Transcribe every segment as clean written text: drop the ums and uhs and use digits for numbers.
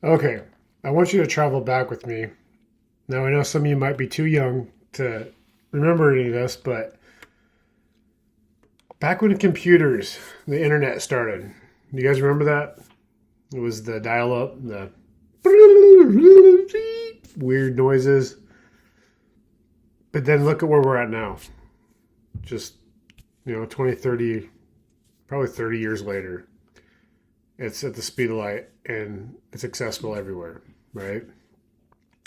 Okay, I want you to travel back with me. Now, I know some of you might be too young to remember any of this, but back when computers, the internet started, you guys remember that? It was the dial up, the weird noises. But then look at where we're at now. Just, 20, 30, probably 30 years later. It's at the speed of light and it's accessible everywhere, right?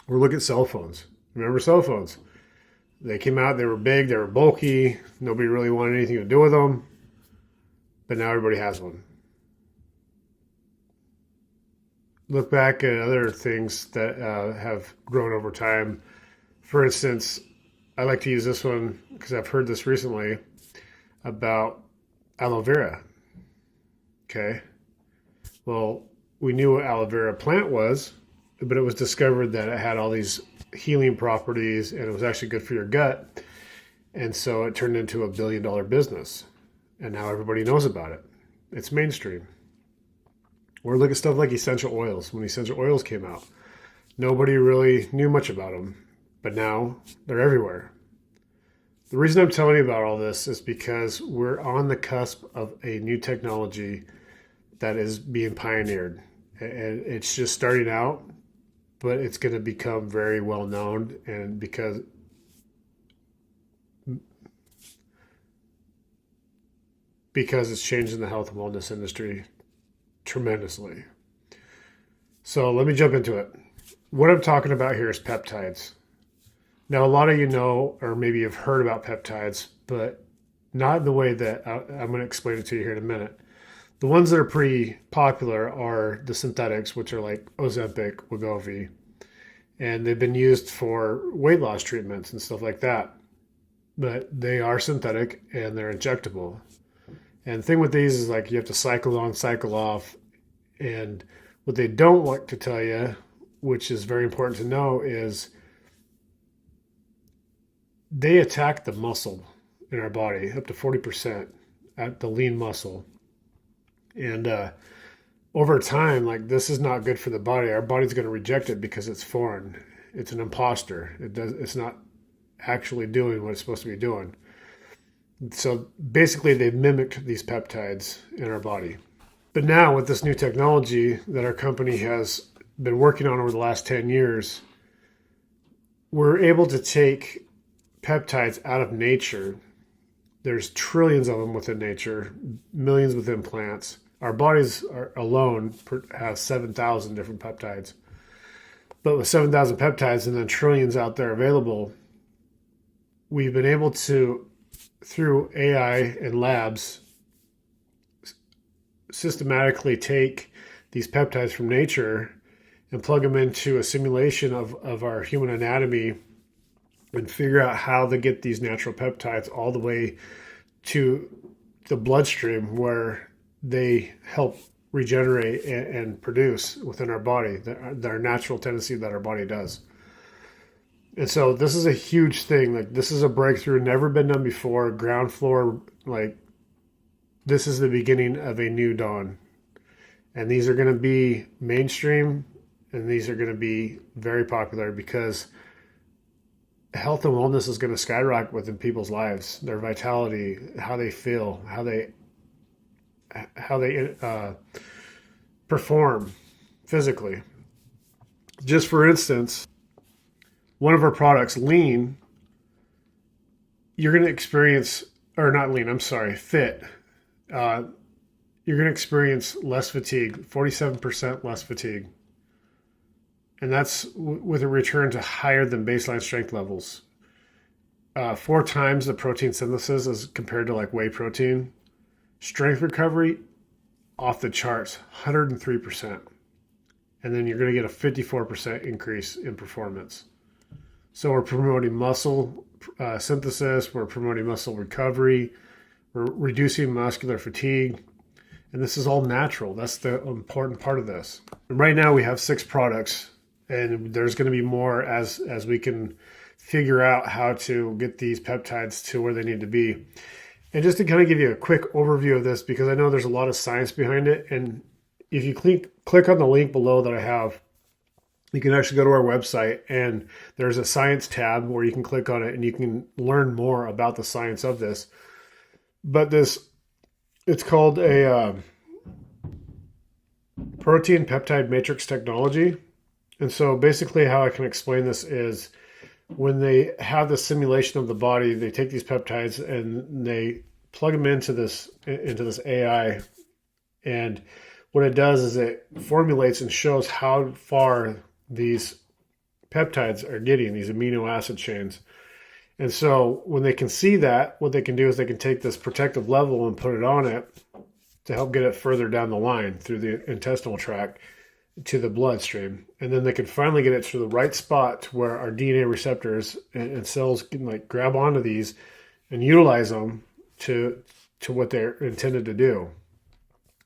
Or look at cell phones. Remember cell phones? They came out, they were big, they were bulky, nobody really wanted anything to do with them, but now everybody has one. Look back at other things that have grown over time. For instance, I like to use this one because I've heard this recently about aloe vera. Okay. Well, we knew what aloe vera plant was, but it was discovered that it had all these healing properties and it was actually good for your gut. And so it turned into $1 billion business. And now everybody knows about it. It's mainstream. Or look at stuff like essential oils. When essential oils came out, nobody really knew much about them, but now they're everywhere. The reason I'm telling you about all this is because we're on the cusp of a new technology that is being pioneered. And it's just starting out, but it's going to become very well known. And because it's changing the health and wellness industry tremendously. So let me jump into it. What I'm talking about here is peptides. Now, a lot of you know, or maybe you've heard about peptides, but not in the way that I'm going to explain it to you here in a minute. The ones that are pretty popular are the synthetics, which are like Ozempic, Wegovy, and they've been used for weight loss treatments and stuff like that. But they are synthetic and they're injectable. And the thing with these is like you have to cycle on, cycle off. And what they don't like to tell you, which is very important to know, is they attack the muscle in our body up to 40% at the lean muscle. And over time, like this is not good for the body. Our body's going to reject it because it's foreign. It's an imposter. It's not actually doing what it's supposed to be doing. So basically, they've mimicked these peptides in our body. But now, with this new technology that our company has been working on over the last 10 years, we're able to take peptides out of nature. There's trillions of them within nature, millions within plants. Our bodies alone have 7,000 different peptides. But with 7,000 peptides and then trillions out there available, we've been able to, through AI and labs, systematically take these peptides from nature and plug them into a simulation of our human anatomy and figure out how to get these natural peptides all the way to the bloodstream where they help regenerate and produce within our body, our natural tendency that our body does. And so this is a huge thing. Like this is a breakthrough, never been done before. Ground floor, like this is the beginning of a new dawn. And these are going to be mainstream and these are going to be very popular because health and wellness is going to skyrocket within people's lives, their vitality, how they feel, how they perform physically. Just for instance, one of our products, lean, you're going to experience, or not lean, I'm sorry, fit. You're going to experience less fatigue, 47% less fatigue. And that's with a return to higher than baseline strength levels. 4 times the protein synthesis as compared to like whey protein. Strength recovery, off the charts, 103%. And then you're going to get a 54% increase in performance. So we're promoting muscle synthesis, we're promoting muscle recovery, we're reducing muscular fatigue, and this is all natural. That's the important part of this. And right now we have 6 products, and there's going to be more as we can figure out how to get these peptides to where they need to be. And just to kind of give you a quick overview of this, because I know there's a lot of science behind it, and if you click on the link below that I have, you can actually go to our website, and there's a science tab where you can click on it and you can learn more about the science of this. But it's called a protein peptide matrix technology. And so basically how I can explain this is when they have the simulation of the body, they take these peptides and they plug them into this AI. And what it does is it formulates and shows how far these peptides are getting, these amino acid chains. And so when they can see that, what they can do is they can take this protective level and put it on it to help get it further down the line through the intestinal tract to the bloodstream. And then they can finally get it to the right spot to where our DNA receptors and cells can like grab onto these and utilize them to what they're intended to do.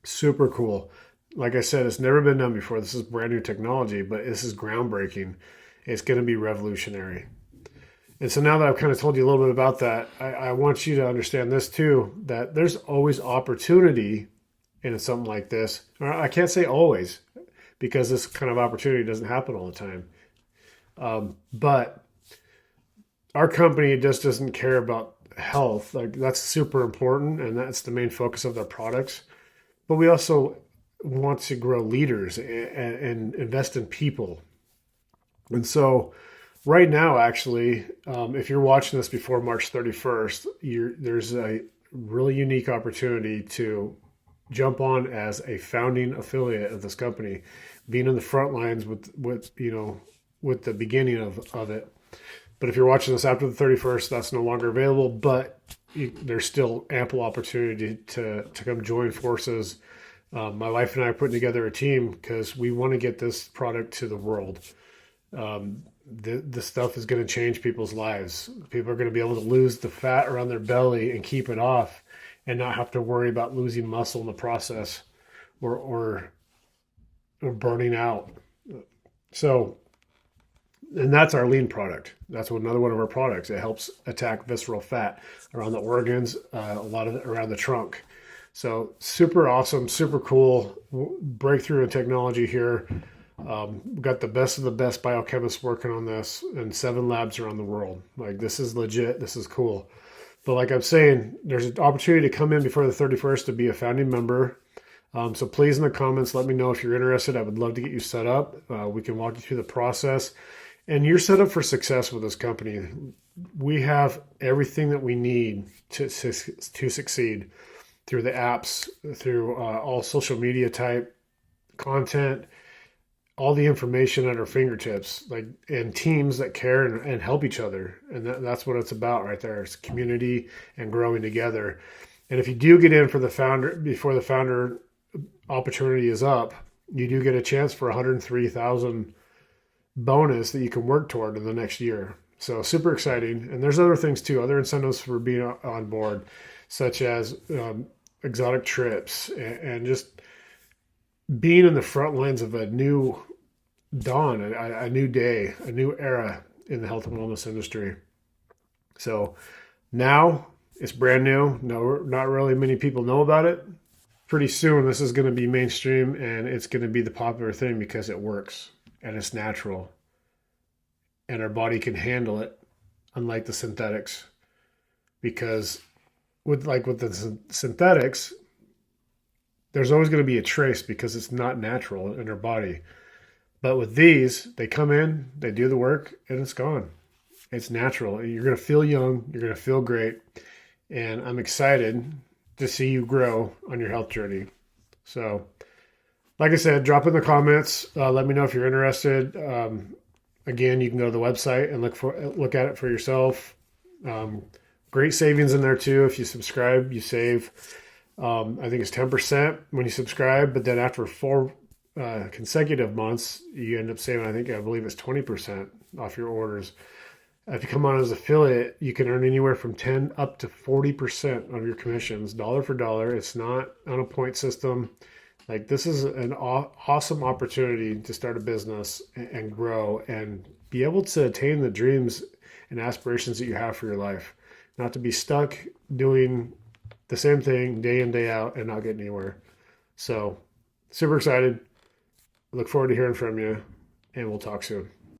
Super cool. Like I said, it's never been done before. This is brand new technology, but this is groundbreaking. It's going to be revolutionary. And so now that I've kind of told you a little bit about that, I want you to understand this too, that there's always opportunity in something like this. Or I can't say always, because this kind of opportunity doesn't happen all the time. But our company just doesn't care about health. Like that's super important, and that's the main focus of their products. But we also want to grow leaders and invest in people. And so right now, actually, if you're watching this before March 31st, there's a really unique opportunity to jump on as a founding affiliate of this company, being in the front lines with the beginning of it. But if you're watching this after the 31st, that's no longer available, but there's still ample opportunity to come join forces. My wife and I are putting together a team because we want to get this product to the world. This stuff is going to change people's lives. People are going to be able to lose the fat around their belly and keep it off and not have to worry about losing muscle in the process or burning out. So, and that's our lean product. That's another one of our products. It helps attack visceral fat around the organs, a lot of it around the trunk. So super awesome, super cool breakthrough in technology here. We've got the best of the best biochemists working on this in 7 labs around the world. Like this is legit. This is cool. But like I'm saying, there's an opportunity to come in before the 31st to be a founding member. So please in the comments, let me know if you're interested. I would love to get you set up. We can walk you through the process. And you're set up for success with this company. We have everything that we need to succeed through the apps, through all social media type content, all the information at our fingertips, like and teams that care and help each other. And that's what it's about right there. It's community and growing together. And if you do get in for the founder, before the founder opportunity is up, you do get a chance for 103,000 bonus that you can work toward in the next year. So super exciting. And there's other things too, other incentives for being on board, such as exotic trips and just being in the front lines of a new dawn, a new day, a new era in the health and wellness industry. So now it's brand new. No, not really many people know about it. Pretty soon this is going to be mainstream and it's going to be the popular thing because it works and it's natural and our body can handle it, unlike the synthetics. Because with the synthetics, there's always going to be a trace because it's not natural in our body. But with these, they come in, they do the work, and it's gone. It's natural. You're going to feel young. You're going to feel great. And I'm excited to see you grow on your health journey. So, like I said, drop in the comments. Let me know if you're interested. Again, you can go to the website and look at it for yourself. Great savings in there too. If you subscribe, you save. I think it's 10% when you subscribe, but then after 4 consecutive months, you end up saving, I believe it's 20% off your orders. If you come on as affiliate, you can earn anywhere from 10 up to 40% of your commissions, dollar for dollar. It's not on a point system. Like this is an awesome opportunity to start a business and grow and be able to attain the dreams and aspirations that you have for your life. Not to be stuck doing the same thing day in, day out and not getting anywhere. So super excited. Look forward to hearing from you. and we'll talk soon.